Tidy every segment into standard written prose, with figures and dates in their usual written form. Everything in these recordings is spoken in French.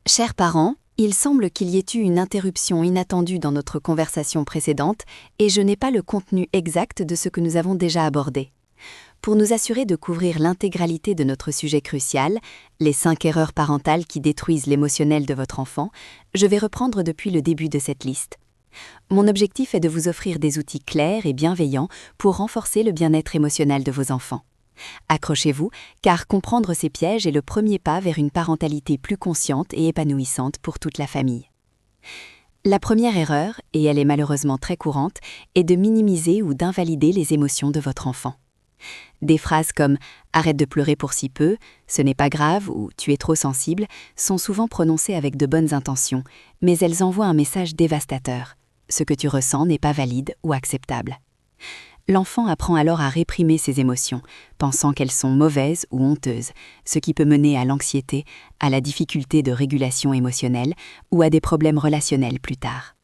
Chers parents, il semble qu'il y ait eu une interruption inattendue dans notre conversation précédente et je n'ai pas le contenu exact de ce que nous avons déjà abordé. Pour nous assurer de couvrir l'intégralité de notre sujet crucial, les 5 erreurs parentales qui détruisent l'émotionnel de votre enfant, je vais reprendre depuis le début de cette liste. Mon objectif est de vous offrir des outils clairs et bienveillants pour renforcer le bien-être émotionnel de vos enfants. Accrochez-vous, car comprendre ces pièges est le premier pas vers une parentalité plus consciente et épanouissante pour toute la famille. La première erreur, et elle est malheureusement très courante, est de minimiser ou d'invalider les émotions de votre enfant. Des phrases comme « arrête de pleurer pour si peu »,« ce n'est pas grave » ou « tu es trop sensible » sont souvent prononcées avec de bonnes intentions, mais elles envoient un message dévastateur. Ce que tu ressens n'est pas valide ou acceptable. L'enfant apprend alors à réprimer ses émotions, pensant qu'elles sont mauvaises ou honteuses, ce qui peut mener à l'anxiété, à la difficulté de régulation émotionnelle ou à des problèmes relationnels plus tard.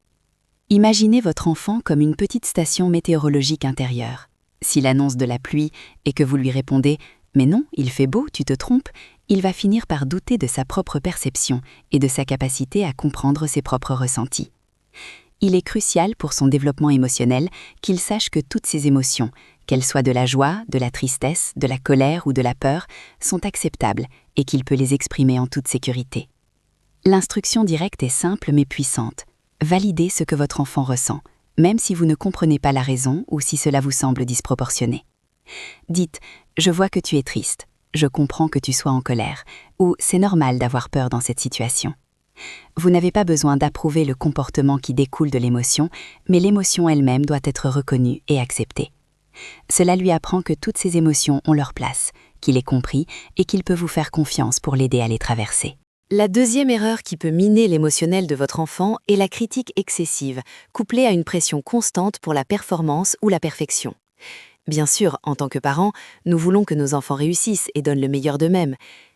Imaginez votre enfant comme une petite station météorologique intérieure. S'il annonce de la pluie et que vous lui répondez « mais non, il fait beau, tu te trompes », il va finir par douter de sa propre perception et de sa capacité à comprendre ses propres ressentis. Il est crucial pour son développement émotionnel qu'il sache que toutes ses émotions, qu'elles soient de la joie, de la tristesse, de la colère ou de la peur, sont acceptables et qu'il peut les exprimer en toute sécurité. L'instruction directe est simple mais puissante. Validez ce que votre enfant ressent, même si vous ne comprenez pas la raison ou si cela vous semble disproportionné. Dites « Je vois que tu es triste, je comprends que tu sois en colère » ou « C'est normal d'avoir peur dans cette situation ». Vous n'avez pas besoin d'approuver le comportement qui découle de l'émotion, mais l'émotion elle-même doit être reconnue et acceptée. Cela lui apprend que toutes ces émotions ont leur place, qu'il est compris et qu'il peut vous faire confiance pour l'aider à les traverser. La deuxième erreur qui peut miner l'émotionnel de votre enfant est la critique excessive, couplée à une pression constante pour la performance ou la perfection. Bien sûr, en tant que parents, nous voulons que nos enfants réussissent et donnent le meilleur d'eux-mêmes,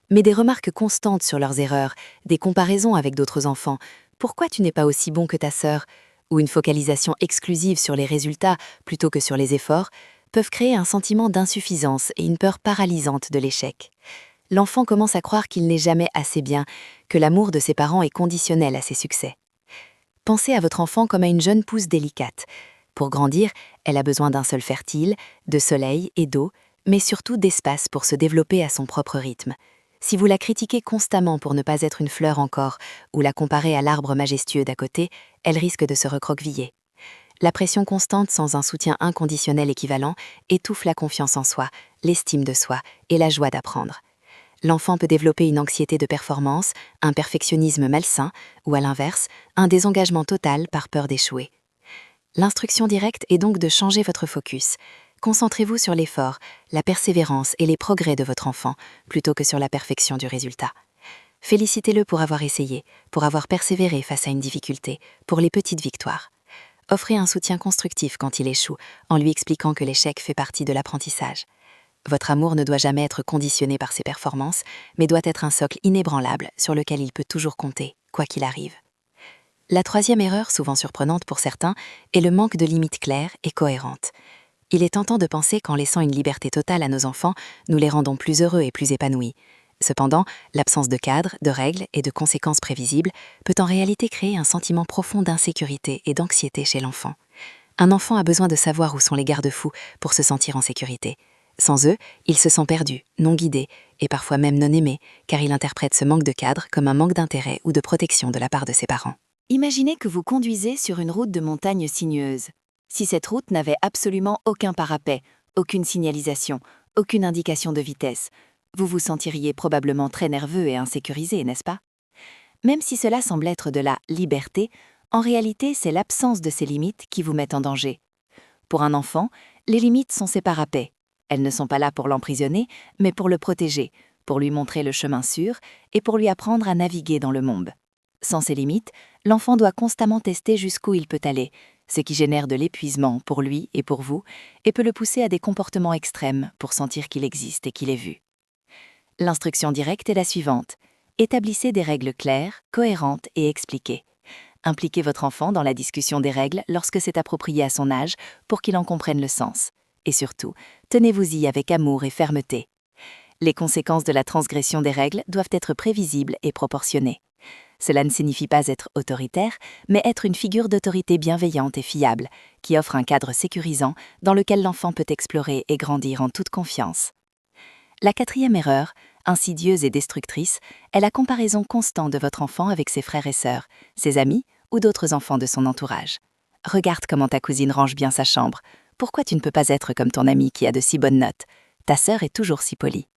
mais des remarques constantes sur leurs erreurs, des comparaisons avec d'autres enfants, « pourquoi tu n'es pas aussi bon que ta sœur ?» ou une focalisation exclusive sur les résultats plutôt que sur les efforts, peuvent créer un sentiment d'insuffisance et une peur paralysante de l'échec. L'enfant commence à croire qu'il n'est jamais assez bien, que l'amour de ses parents est conditionnel à ses succès. Pensez à votre enfant comme à une jeune pousse délicate. Pour grandir, elle a besoin d'un sol fertile, de soleil et d'eau, mais surtout d'espace pour se développer à son propre rythme. Si vous la critiquez constamment pour ne pas être une fleur encore, ou la comparez à l'arbre majestueux d'à côté, elle risque de se recroqueviller. La pression constante sans un soutien inconditionnel équivalent étouffe la confiance en soi, l'estime de soi et la joie d'apprendre. L'enfant peut développer une anxiété de performance, un perfectionnisme malsain, ou à l'inverse, un désengagement total par peur d'échouer. L'instruction directe est donc de changer votre focus. Concentrez-vous sur l'effort, la persévérance et les progrès de votre enfant, plutôt que sur la perfection du résultat. Félicitez-le pour avoir essayé, pour avoir persévéré face à une difficulté, pour les petites victoires. Offrez un soutien constructif quand il échoue, en lui expliquant que l'échec fait partie de l'apprentissage. Votre amour ne doit jamais être conditionné par ses performances, mais doit être un socle inébranlable sur lequel il peut toujours compter, quoi qu'il arrive. La troisième erreur, souvent surprenante pour certains, est le manque de limites claires et cohérentes. Il est tentant de penser qu'en laissant une liberté totale à nos enfants, nous les rendons plus heureux et plus épanouis. Cependant, l'absence de cadre, de règles et de conséquences prévisibles peut en réalité créer un sentiment profond d'insécurité et d'anxiété chez l'enfant. Un enfant a besoin de savoir où sont les garde-fous pour se sentir en sécurité. Sans eux, il se sent perdu, non guidé et parfois même non aimé, car il interprète ce manque de cadre comme un manque d'intérêt ou de protection de la part de ses parents. Imaginez que vous conduisez sur une route de montagne sinueuse. Si cette route n'avait absolument aucun parapet, aucune signalisation, aucune indication de vitesse, vous vous sentiriez probablement très nerveux et insécurisé, n'est-ce pas? Même si cela semble être de la liberté, en réalité, c'est l'absence de ces limites qui vous met en danger. Pour un enfant, les limites sont ses parapets. Elles ne sont pas là pour l'emprisonner, mais pour le protéger, pour lui montrer le chemin sûr et pour lui apprendre à naviguer dans le monde. Sans ces limites, l'enfant doit constamment tester jusqu'où il peut aller, ce qui génère de l'épuisement pour lui et pour vous, et peut le pousser à des comportements extrêmes pour sentir qu'il existe et qu'il est vu. L'instruction directe est la suivante. Établissez des règles claires, cohérentes et expliquées. Impliquez votre enfant dans la discussion des règles lorsque c'est approprié à son âge pour qu'il en comprenne le sens. Et surtout, tenez-vous-y avec amour et fermeté. Les conséquences de la transgression des règles doivent être prévisibles et proportionnées. Cela ne signifie pas être autoritaire, mais être une figure d'autorité bienveillante et fiable, qui offre un cadre sécurisant dans lequel l'enfant peut explorer et grandir en toute confiance. La quatrième erreur, insidieuse et destructrice, est la comparaison constante de votre enfant avec ses frères et sœurs, ses amis ou d'autres enfants de son entourage. Regarde comment ta cousine range bien sa chambre. Pourquoi tu ne peux pas être comme ton ami qui a de si bonnes notes? Ta sœur est toujours si polie.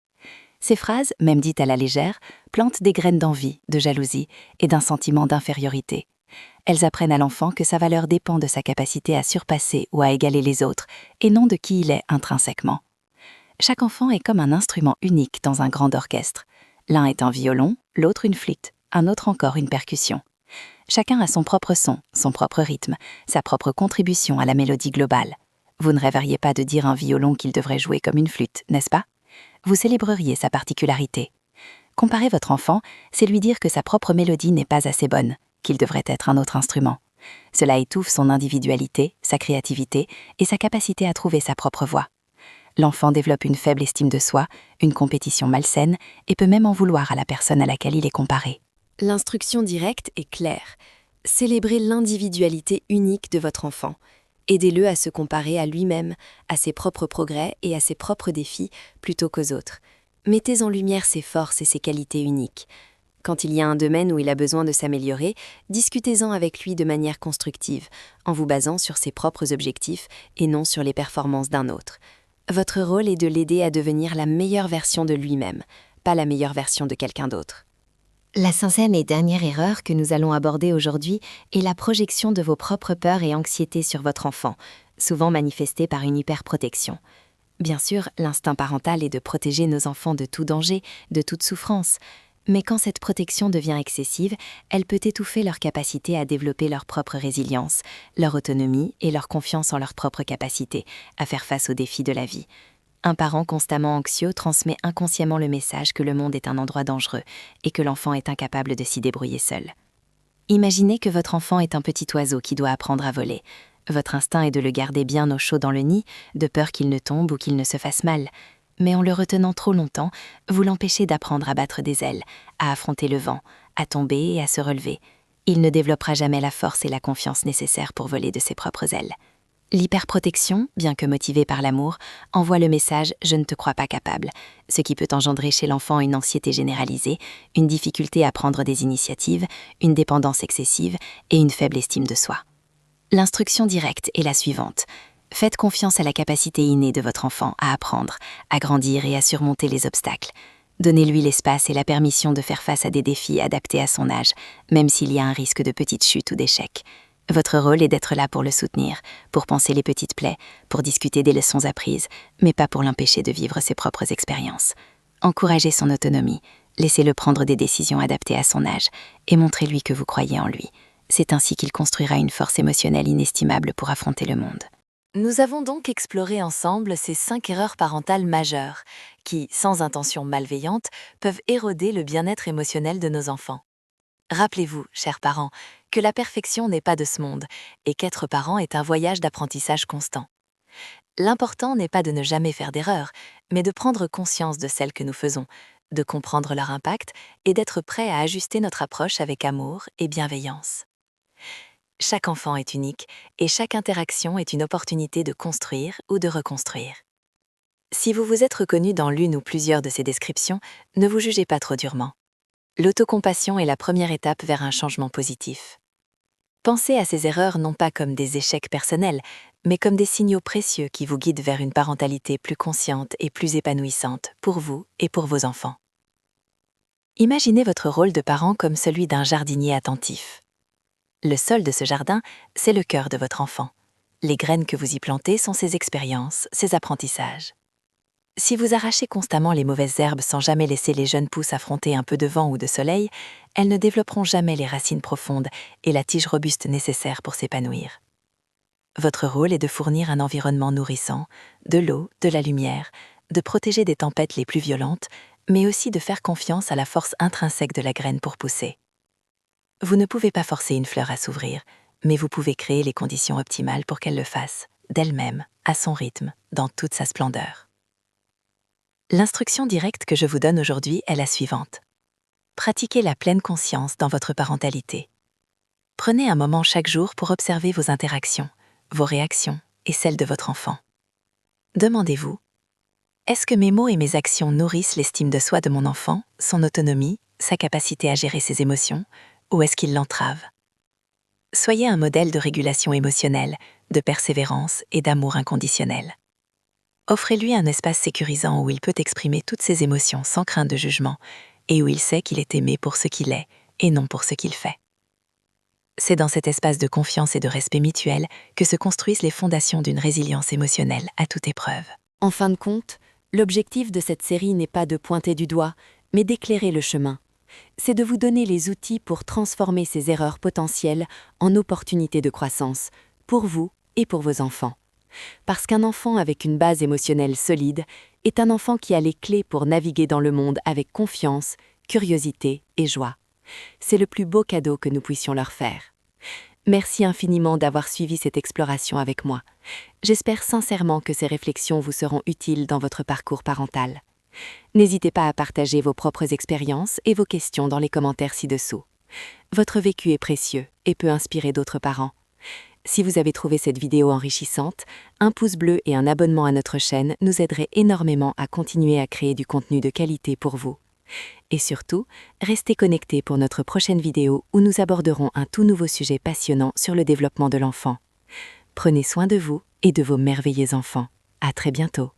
Ces phrases, même dites à la légère, plantent des graines d'envie, de jalousie et d'un sentiment d'infériorité. Elles apprennent à l'enfant que sa valeur dépend de sa capacité à surpasser ou à égaler les autres, et non de qui il est intrinsèquement. Chaque enfant est comme un instrument unique dans un grand orchestre. L'un est un violon, l'autre une flûte, un autre encore une percussion. Chacun a son propre son, son propre rythme, sa propre contribution à la mélodie globale. Vous ne rêveriez pas de dire à un violon qu'il devrait jouer comme une flûte, n'est-ce pas? Vous célébreriez sa particularité. Comparer votre enfant, c'est lui dire que sa propre mélodie n'est pas assez bonne, qu'il devrait être un autre instrument. Cela étouffe son individualité, sa créativité et sa capacité à trouver sa propre voix. L'enfant développe une faible estime de soi, une compétition malsaine et peut même en vouloir à la personne à laquelle il est comparé. L'instruction directe est claire. Célébrez l'individualité unique de votre enfant. Aidez-le à se comparer à lui-même, à ses propres progrès et à ses propres défis plutôt qu'aux autres. Mettez en lumière ses forces et ses qualités uniques. Quand il y a un domaine où il a besoin de s'améliorer, discutez-en avec lui de manière constructive, en vous basant sur ses propres objectifs et non sur les performances d'un autre. Votre rôle est de l'aider à devenir la meilleure version de lui-même, pas la meilleure version de quelqu'un d'autre. La cinquième et dernière erreur que nous allons aborder aujourd'hui est la projection de vos propres peurs et anxiétés sur votre enfant, souvent manifestée par une hyperprotection. Bien sûr, l'instinct parental est de protéger nos enfants de tout danger, de toute souffrance. Mais quand cette protection devient excessive, elle peut étouffer leur capacité à développer leur propre résilience, leur autonomie et leur confiance en leurs propres capacités à faire face aux défis de la vie. Un parent constamment anxieux transmet inconsciemment le message que le monde est un endroit dangereux et que l'enfant est incapable de s'y débrouiller seul. Imaginez que votre enfant est un petit oiseau qui doit apprendre à voler. Votre instinct est de le garder bien au chaud dans le nid, de peur qu'il ne tombe ou qu'il ne se fasse mal. Mais en le retenant trop longtemps, vous l'empêchez d'apprendre à battre des ailes, à affronter le vent, à tomber et à se relever. Il ne développera jamais la force et la confiance nécessaires pour voler de ses propres ailes. L'hyperprotection, bien que motivée par l'amour, envoie le message « je ne te crois pas capable », ce qui peut engendrer chez l'enfant une anxiété généralisée, une difficulté à prendre des initiatives, une dépendance excessive et une faible estime de soi. L'instruction directe est la suivante. Faites confiance à la capacité innée de votre enfant à apprendre, à grandir et à surmonter les obstacles. Donnez-lui l'espace et la permission de faire face à des défis adaptés à son âge, même s'il y a un risque de petite chute ou d'échec. Votre rôle est d'être là pour le soutenir, pour penser les petites plaies, pour discuter des leçons apprises, mais pas pour l'empêcher de vivre ses propres expériences. Encouragez son autonomie, laissez-le prendre des décisions adaptées à son âge, et montrez-lui que vous croyez en lui. C'est ainsi qu'il construira une force émotionnelle inestimable pour affronter le monde. Nous avons donc exploré ensemble ces 5 erreurs parentales majeures, qui, sans intention malveillante, peuvent éroder le bien-être émotionnel de nos enfants. Rappelez-vous, chers parents, que la perfection n'est pas de ce monde et qu'être parent est un voyage d'apprentissage constant. L'important n'est pas de ne jamais faire d'erreurs, mais de prendre conscience de celles que nous faisons, de comprendre leur impact et d'être prêt à ajuster notre approche avec amour et bienveillance. Chaque enfant est unique et chaque interaction est une opportunité de construire ou de reconstruire. Si vous vous êtes reconnu dans l'une ou plusieurs de ces descriptions, ne vous jugez pas trop durement. L'autocompassion est la première étape vers un changement positif. Pensez à ces erreurs non pas comme des échecs personnels, mais comme des signaux précieux qui vous guident vers une parentalité plus consciente et plus épanouissante pour vous et pour vos enfants. Imaginez votre rôle de parent comme celui d'un jardinier attentif. Le sol de ce jardin, c'est le cœur de votre enfant. Les graines que vous y plantez sont ses expériences, ses apprentissages. Si vous arrachez constamment les mauvaises herbes sans jamais laisser les jeunes pousses affronter un peu de vent ou de soleil, elles ne développeront jamais les racines profondes et la tige robuste nécessaire pour s'épanouir. Votre rôle est de fournir un environnement nourrissant, de l'eau, de la lumière, de protéger des tempêtes les plus violentes, mais aussi de faire confiance à la force intrinsèque de la graine pour pousser. Vous ne pouvez pas forcer une fleur à s'ouvrir, mais vous pouvez créer les conditions optimales pour qu'elle le fasse, d'elle-même, à son rythme, dans toute sa splendeur. L'instruction directe que je vous donne aujourd'hui est la suivante. Pratiquez la pleine conscience dans votre parentalité. Prenez un moment chaque jour pour observer vos interactions, vos réactions et celles de votre enfant. Demandez-vous, est-ce que mes mots et mes actions nourrissent l'estime de soi de mon enfant, son autonomie, sa capacité à gérer ses émotions, ou est-ce qu'ils l'entravent? Soyez un modèle de régulation émotionnelle, de persévérance et d'amour inconditionnel. Offrez-lui un espace sécurisant où il peut exprimer toutes ses émotions sans crainte de jugement et où il sait qu'il est aimé pour ce qu'il est et non pour ce qu'il fait. C'est dans cet espace de confiance et de respect mutuel que se construisent les fondations d'une résilience émotionnelle à toute épreuve. En fin de compte, l'objectif de cette série n'est pas de pointer du doigt, mais d'éclairer le chemin. C'est de vous donner les outils pour transformer ces erreurs potentielles en opportunités de croissance, pour vous et pour vos enfants. Parce qu'un enfant avec une base émotionnelle solide est un enfant qui a les clés pour naviguer dans le monde avec confiance, curiosité et joie. C'est le plus beau cadeau que nous puissions leur faire. Merci infiniment d'avoir suivi cette exploration avec moi. J'espère sincèrement que ces réflexions vous seront utiles dans votre parcours parental. N'hésitez pas à partager vos propres expériences et vos questions dans les commentaires ci-dessous. Votre vécu est précieux et peut inspirer d'autres parents. Si vous avez trouvé cette vidéo enrichissante, un pouce bleu et un abonnement à notre chaîne nous aideraient énormément à continuer à créer du contenu de qualité pour vous. Et surtout, restez connectés pour notre prochaine vidéo où nous aborderons un tout nouveau sujet passionnant sur le développement de l'enfant. Prenez soin de vous et de vos merveilleux enfants. À très bientôt.